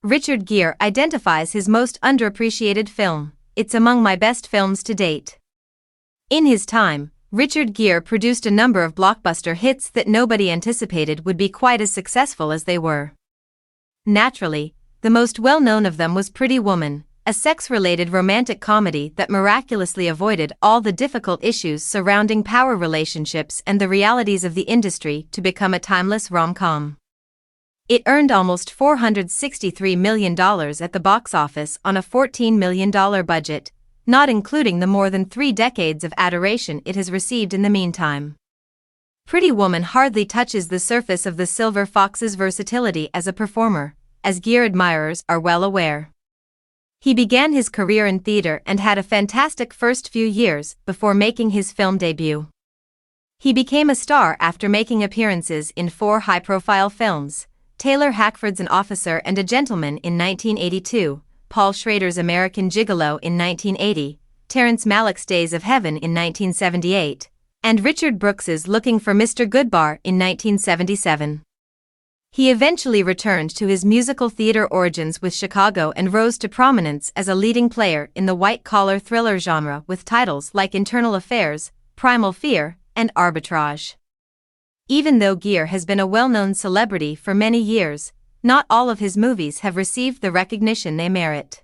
Richard Gere identifies his most underappreciated film. It's among my best films to date. In his time, Richard Gere produced a number of blockbuster hits that nobody anticipated would be quite as successful as they were. Naturally, the most well-known of them was Pretty Woman, a sex-related romantic comedy that miraculously avoided all the difficult issues surrounding power relationships and the realities of the industry to become a timeless rom-com. It earned almost $463 million at the box office on a $14 million budget, not including the more than 3 decades of adoration it has received in the meantime. Pretty Woman hardly touches the surface of the Silver Fox's versatility as a performer, as Gere admirers are well aware. He began his career in theater and had a fantastic first few years before making his film debut. He became a star after making appearances in 4 high-profile films: Taylor Hackford's An Officer and a Gentleman in 1982, Paul Schrader's American Gigolo in 1980, Terrence Malick's Days of Heaven in 1978, and Richard Brooks's Looking for Mr. Goodbar in 1977. He eventually returned to his musical theater origins with Chicago and rose to prominence as a leading player in the white-collar thriller genre with titles like Internal Affairs, Primal Fear, and Arbitrage. Even though Gere has been a well-known celebrity for many years, not all of his movies have received the recognition they merit.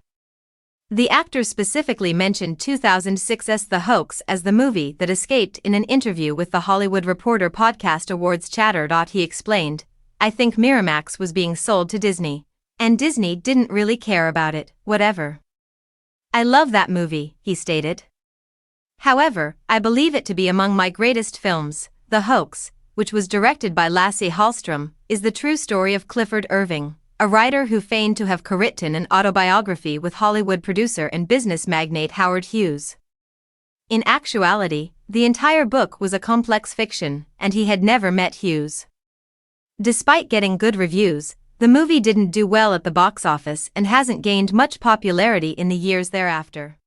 The actor specifically mentioned 2006's The Hoax as the movie that escaped in an interview with The Hollywood Reporter podcast awards chatter. He explained, "I think Miramax was being sold to Disney, and Disney didn't really care about it, whatever. I love that movie," he stated. However, I believe it to be among my greatest films. The Hoax, which was directed by Lasse Hallström, is the true story of Clifford Irving, a writer who feigned to have co-written an autobiography with Hollywood producer and business magnate Howard Hughes. In actuality, the entire book was a complex fiction, and he had never met Hughes. Despite getting good reviews, the movie didn't do well at the box office and hasn't gained much popularity in the years thereafter.